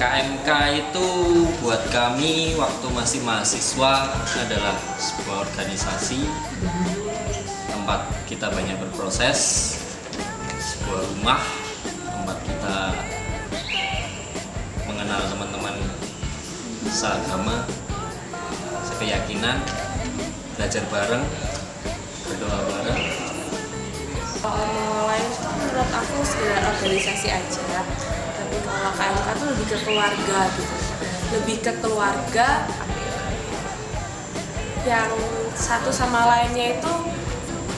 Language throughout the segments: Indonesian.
KMK itu buat kami waktu masih mahasiswa adalah sebuah organisasi tempat kita banyak berproses, sebuah rumah tempat kita mengenal teman-teman seagama, sekeyakinan, belajar bareng, berdoa bareng. Lain itu menurut aku sekedar organisasi aja, tapi kalau KMK tuh lebih ke keluarga gitu, lebih ke keluarga yang satu sama lainnya itu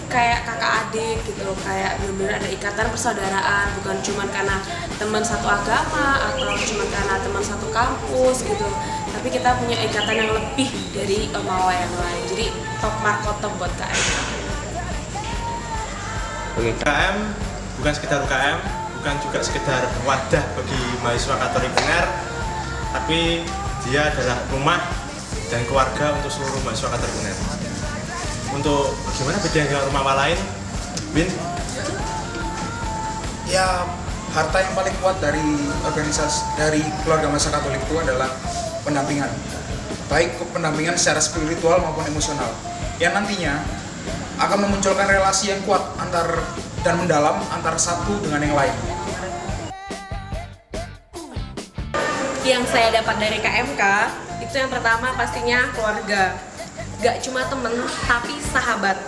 kayak kakak adik gitu, kayak benar-benar ada ikatan persaudaraan, bukan cuma karena teman satu agama atau cuma karena teman satu kampus gitu, tapi kita punya ikatan yang lebih dari sama yang lain. Jadi top markotop buat KMK. Oke, UKM bukan sekedar UKM, bukan juga sekedar wadah bagi mahasiswa Katolik Uner, tapi dia adalah rumah dan keluarga untuk seluruh mahasiswa Katolik Uner. Untuk bagaimana beda dengan rumah lain, Bin? Ya, harta yang paling kuat dari organisasi dari keluarga mahasiswa Katolik itu adalah pendampingan, baik pendampingan secara spiritual maupun emosional, yang nantinya akan memunculkan relasi yang kuat antar dan mendalam antara satu dengan yang lain. Yang saya dapat dari KMK itu yang pertama pastinya keluarga, gak cuma temen tapi sahabat.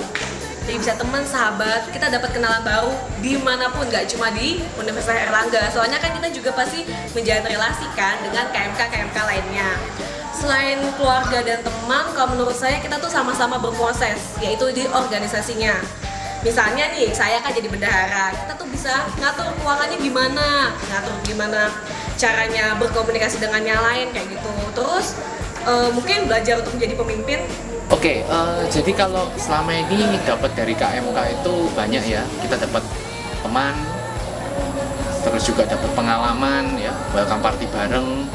Jadi bisa teman, sahabat, kita dapat kenalan baru dimanapun, gak cuma di Universitas Airlangga. Soalnya kan kita juga pasti menjalin relasi kan dengan KMK lainnya. Selain keluarga dan teman, kalau menurut saya kita tuh sama-sama berproses, yaitu di organisasinya. Misalnya nih, saya kan jadi bendahara, kita tuh bisa ngatur keuangannya gimana, ngatur gimana caranya berkomunikasi dengan yang lain kayak gitu. Terus mungkin belajar untuk menjadi pemimpin. Oke, jadi kalau selama ini dapat dari KMK itu banyak ya, kita dapat teman, terus juga dapat pengalaman ya, welcome party bareng.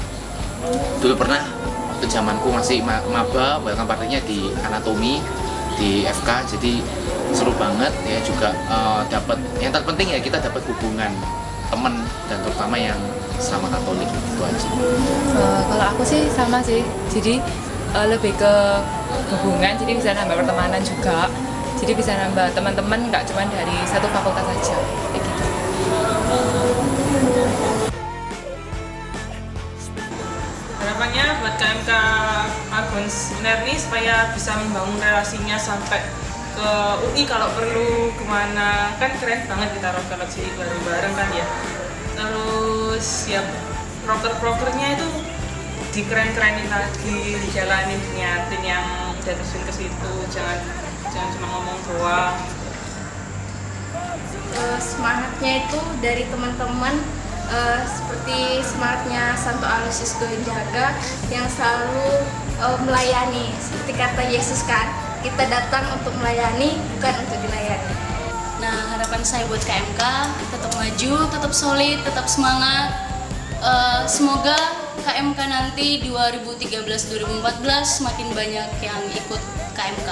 Dulu pernah waktu zamanku masih maba, welcome party-nya di anatomi di FK, jadi seru banget ya. Juga dapat yang terpenting ya, kita dapat hubungan teman dan terutama yang sama Katolik, itu aja. Kalau aku sih sama sih, jadi lebih ke hubungan, jadi bisa nambah pertemanan juga, jadi bisa nambah teman-teman nggak cuma dari satu fakultas saja kayak gitu. Harapannya buat KMK Argons Uner nih supaya bisa membangun relasinya sampai ke UI kalau perlu kemana, kan keren banget kita rocker-rocker bareng-bareng kan ya. Terus ya proker-prokernya itu dikeren-kerenin lagi, dijalanin, niatin yang udah terjun ke situ, jangan cuma ngomong doang. Semangatnya itu dari teman-teman, seperti semangatnya Santo Aloysius Gonzaga yang selalu melayani, seperti kata Yesus kan, kita datang untuk melayani bukan untuk dilayani. Nah, harapan saya buat KMK tetap maju, tetap solid, tetap semangat. Semoga KMK nanti 2013-2014 semakin banyak yang ikut KMK.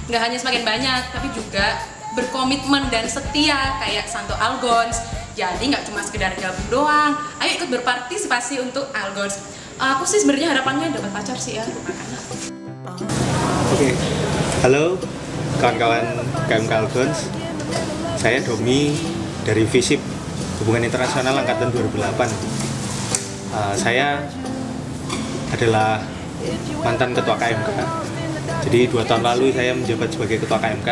Nggak hanya semakin banyak, tapi juga berkomitmen dan setia kayak Santo Algons. Jadi nggak cuma sekedar gabung doang, ayo ikut berpartisipasi untuk Algons. Aku sih sebenarnya harapannya dapat pacar sih ya. Oke, halo kawan-kawan KMK Algons. Saya Domi dari FISIP Hubungan Internasional Angkatan 2008. Saya adalah mantan ketua KMK. Jadi 2 tahun lalu saya menjabat sebagai ketua KMK.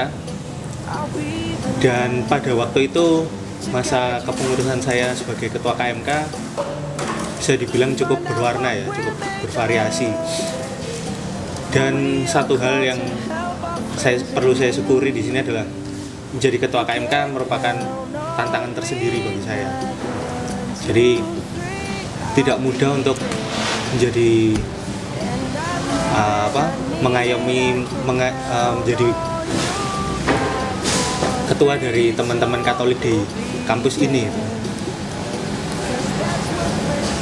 Dan pada waktu itu masa kepengurusan saya sebagai ketua KMK bisa dibilang cukup berwarna ya, cukup bervariasi. Dan satu hal yang perlu saya syukuri di sini adalah menjadi ketua KMK merupakan tantangan tersendiri bagi saya. Jadi tidak mudah untuk menjadi mengayomi menjadi ketua dari teman-teman Katolik di kampus ini.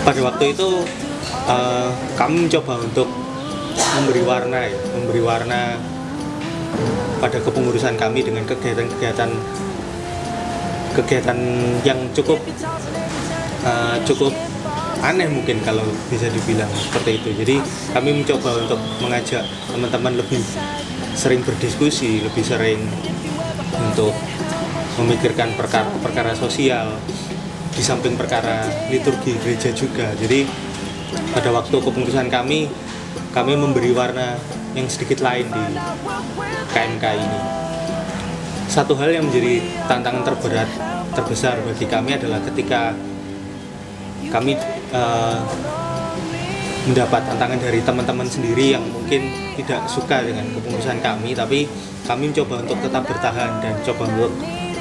Pada waktu itu kami mencoba untuk memberi warna pada kepengurusan kami dengan kegiatan yang cukup aneh mungkin kalau bisa dibilang seperti itu. Jadi kami mencoba untuk mengajak teman-teman lebih sering berdiskusi, lebih sering untuk memikirkan perkara sosial di samping perkara liturgi gereja juga. Jadi pada waktu kepengurusan kami memberi warna yang sedikit lain di KMK ini. Satu hal yang menjadi tantangan terbesar bagi kami adalah ketika kami mendapat tantangan dari teman-teman sendiri yang mungkin tidak suka dengan kepengurusan kami, tapi kami mencoba untuk tetap bertahan dan coba untuk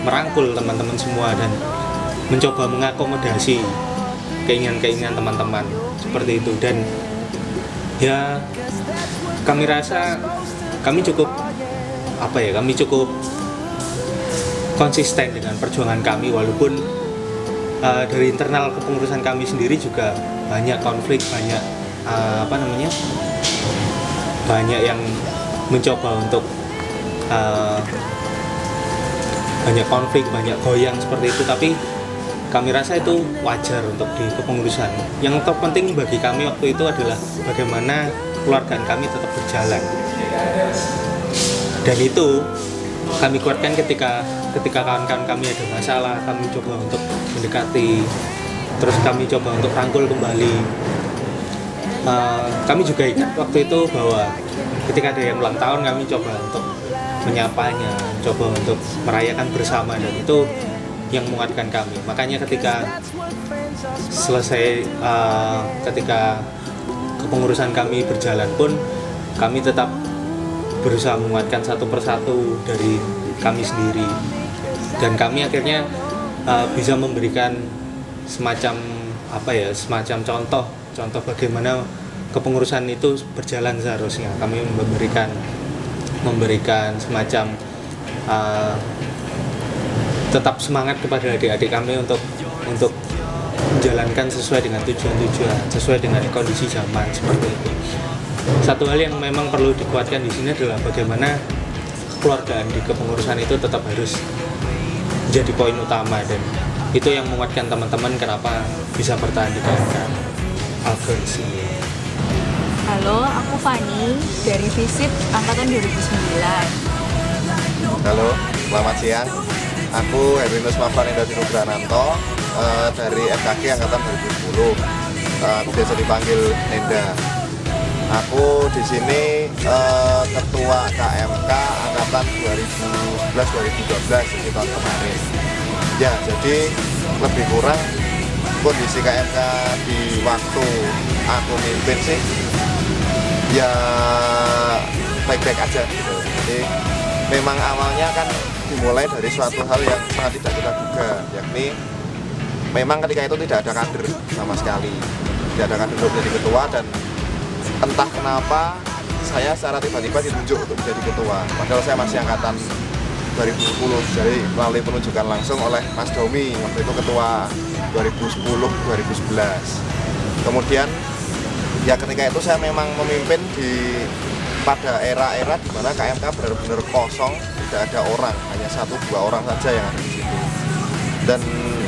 merangkul teman-teman semua dan mencoba mengakomodasi keinginan-keinginan teman-teman seperti itu. Dan ya kami rasa kami cukup konsisten dengan perjuangan kami, walaupun dari internal kepengurusan kami sendiri juga banyak konflik, banyak banyak yang mencoba untuk banyak konflik, banyak goyang seperti itu, tapi kami rasa itu wajar untuk di kepengurusan. Yang terpenting bagi kami waktu itu adalah bagaimana keluarga kami tetap berjalan, dan itu kami kuatkan ketika kawan-kawan kami ada masalah, kami coba untuk mendekati, terus kami coba untuk rangkul kembali. Kami juga ingat waktu itu bahwa ketika ada yang ulang tahun, kami coba untuk menyapanya, coba untuk merayakan bersama, dan itu yang menguatkan kami. Makanya ketika selesai, ketika kepengurusan kami berjalan pun, kami tetap berusaha menguatkan satu persatu dari kami sendiri, dan kami akhirnya bisa memberikan semacam contoh bagaimana kepengurusan itu berjalan seharusnya. Kami memberikan semacam tetap semangat kepada adik-adik kami untuk menjalankan sesuai dengan tujuan-tujuan, sesuai dengan kondisi zaman seperti itu. Satu hal yang memang perlu dikuatkan di sini adalah bagaimana kekeluargaan di kepengurusan itu tetap harus menjadi poin utama, dan itu yang menguatkan teman-teman kenapa bisa bertahan di KMK Algons ini. Halo, aku Fani dari FISIP angkatan 2009. Halo, selamat siang. Aku Herinus Mavanenda Sinubrananto dari FKG angkatan 2010. Biasa dipanggil Nenda. Aku di sini ketua KMK angkatan 2011-2012 di tahun kemarin. Ya, jadi lebih kurang kondisi KMK di waktu aku mimpin sih ya baik-baik aja gitu. Jadi memang awalnya kan dimulai dari suatu hal yang sangat tidak kita duga, yakni memang ketika itu tidak ada kader sama sekali, tidak ada kader untuk menjadi ketua, dan entah kenapa saya secara tiba-tiba ditunjuk untuk menjadi ketua, padahal saya masih angkatan 2010, jadi melalui penunjukan langsung oleh Mas Domi, waktu itu ketua 2010-2011. Kemudian ya ketika itu saya memang memimpin pada era-era di mana KMK benar-benar kosong, tidak ada orang, hanya 1-2 orang saja yang ada di situ. Dan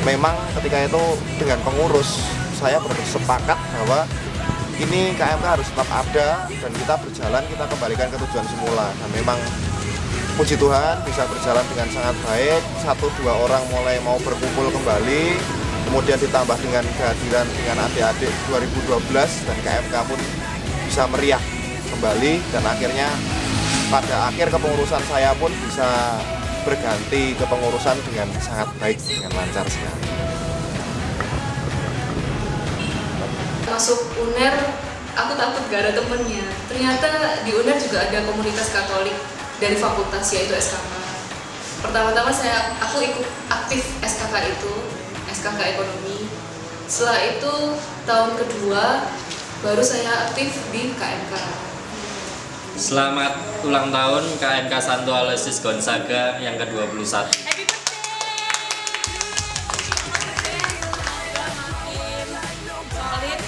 memang ketika itu dengan pengurus saya bersepakat bahwa ini KMK harus tetap ada dan kita berjalan, kita kembalikan ke tujuan semula. Dan memang puji Tuhan bisa berjalan dengan sangat baik. 1-2 orang mulai mau berkumpul kembali, kemudian ditambah dengan kehadiran dengan adik-adik 2012, dan KMK pun bisa meriah kembali, dan akhirnya pada akhir kepengurusan saya pun bisa berganti kepengurusan dengan sangat baik, dengan lancar sekali. Masuk UNER, aku takut gak ada temennya. Ternyata di UNER juga ada komunitas Katolik dari fakultas, yaitu SKK. Pertama-tama aku ikut aktif SKK itu, SKK Ekonomi. Setelah itu tahun kedua baru saya aktif di KMK. Selamat ulang tahun KMK Santo Aloysius Gonzaga yang ke-21. Solid,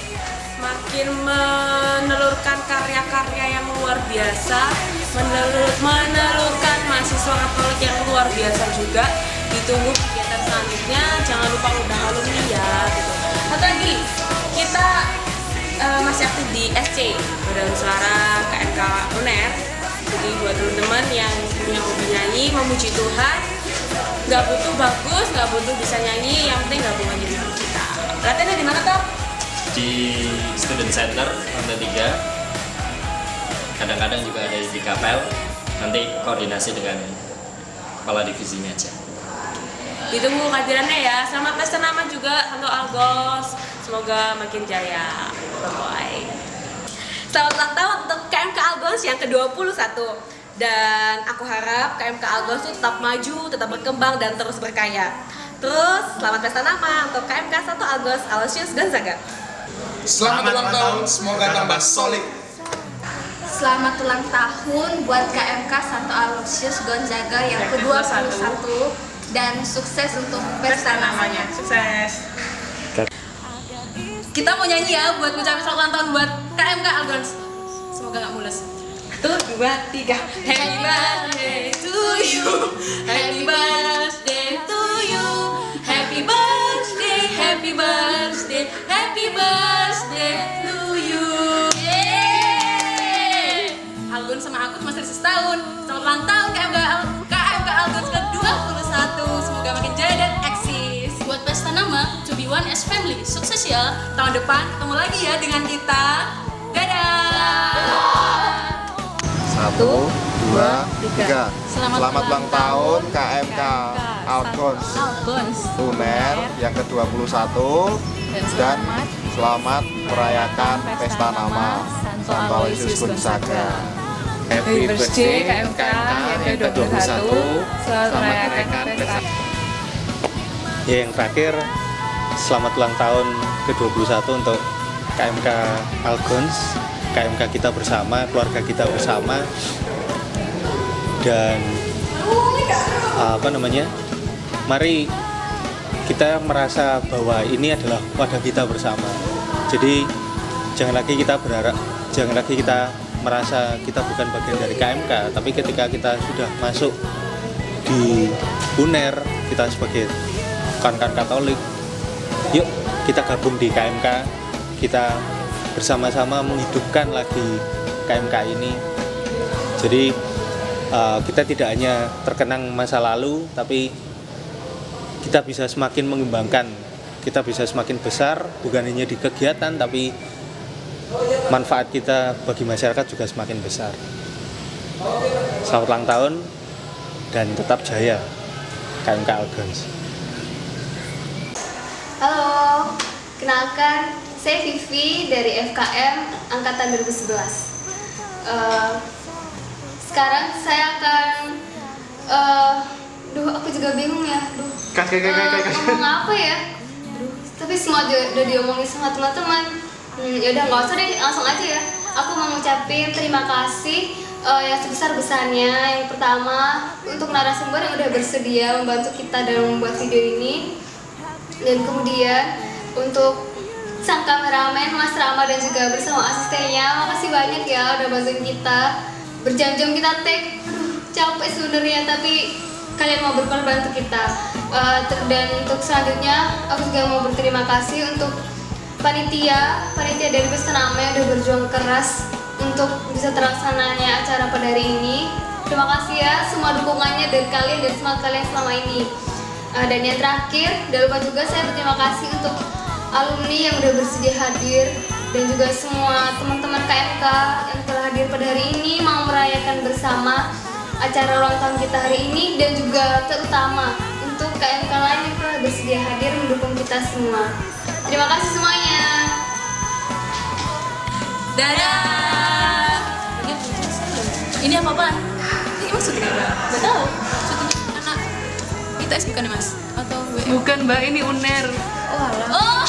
semakin menelurkan karya-karya yang luar biasa, menelurkan mahasiswa Katolik yang luar biasa juga. Ditunggu kegiatan selanjutnya, jangan lupa undang alumni ya. Gitu. Satu lagi, kita masih aktif di SC, Badan Suara KMK UNER. Jadi buat teman-teman yang punya hobi nyanyi, memuji Tuhan, nggak butuh bagus, nggak butuh bisa nyanyi, yang penting gabung aja di kita. Latihannya di mana toh? Di Student Center lantai 3. Kadang-kadang juga ada di Kapel. Nanti koordinasi dengan kepala divisinya aja. Ditunggu kehadirannya ya. Selamat pesta nama juga Santo Algos. Semoga makin jaya. Bye. Selamat ulang tahun untuk KMK Algos yang ke-21. Dan aku harap KMK Algos itu tetap maju, tetap berkembang dan terus berkaya. Terus selamat pesta nama untuk KMK Santo Algos Aloysius Gonzaga. Selamat ulang tahun, semoga tambah solid. Selamat ulang tahun buat KMK Santo Aloysius Gonzaga yang ke-21 dan sukses untuk pesta namanya. Sukses. Kita mau nyanyi ya buat ngucapin selamat ulang tahun buat KMK Algons. Semoga gak mules. 1, 2, 3. Happy birthday to you. Happy birthday to you. Happy birthday, happy birthday, happy birthday to you. Yeay. Algons sama aku cuma selisih setahun. Selamat ulang tahun KMK Algons ke-21. Semoga makin jaya dan eksis. Buat pesta nama, to be one as family. Sukses ya. Tahun depan ketemu lagi ya dengan kita. Dadah. 1, 2, 3. Selamat ulang tahun KMK Algons UNER yang ke-21 dan selamat merayakan pesta nama Santo Aloysius Gonzaga. Happy birthday KMK yang ke-21. Selamat merayakan pesta. Ya, yang terakhir, selamat ulang tahun ke-21 untuk KMK Algons, KMK kita bersama, keluarga kita bersama. Dan mari kita merasa bahwa ini adalah wadah kita bersama. Jadi jangan lagi kita merasa kita bukan bagian dari KMK, tapi ketika kita sudah masuk di UNER, kita sebagai kawan-kawan Katolik, yuk kita gabung di KMK, kita bersama-sama menghidupkan lagi KMK ini. Jadi kita tidak hanya terkenang masa lalu, tapi kita bisa semakin mengembangkan, kita bisa semakin besar, bukan hanya di kegiatan, tapi manfaat kita bagi masyarakat juga semakin besar. Selamat ulang tahun dan tetap jaya KMK Algons. Halo, kenalkan saya Vivi dari FKM Angkatan 2011. Sekarang saya akan, aku juga bingung ya, ngomong apa ya? Tapi semua udah diomongin sama teman-teman. Yaudah nggak usah deh, langsung aja ya. Aku mau ngucapin terima kasih yang sebesar-besarnya. Yang pertama untuk narasumber yang udah bersedia membantu kita dalam membuat video ini. Dan kemudian untuk sang kameramen Mas Rama dan juga bersama asistennya, makasih banyak ya udah bantuin kita. Berjam-jam kita take, capek sebenarnya, tapi kalian mau berkorban untuk kita. Dan untuk selanjutnya aku juga mau berterima kasih untuk panitia dari pesta nama yang udah berjuang keras untuk bisa terlaksananya acara pada hari ini. Terima kasih ya semua dukungannya dari kalian dan semangat kalian selama ini. Dan yang terakhir, jangan lupa juga saya berterima kasih untuk alumni yang udah bersedia hadir dan juga semua teman-teman KMK yang telah hadir pada hari ini mau merayakan bersama acara ulang tahun kita hari ini, dan juga terutama untuk KMK lain yang telah bersedia hadir mendukung kita semua. Terima kasih semuanya. Dadah. Ini apa-apaan? Ini maksudnya apa? Gak tahu. Anak ITS bukan ya Mas? Atau Bukan Mbak, ini UNER. Oh,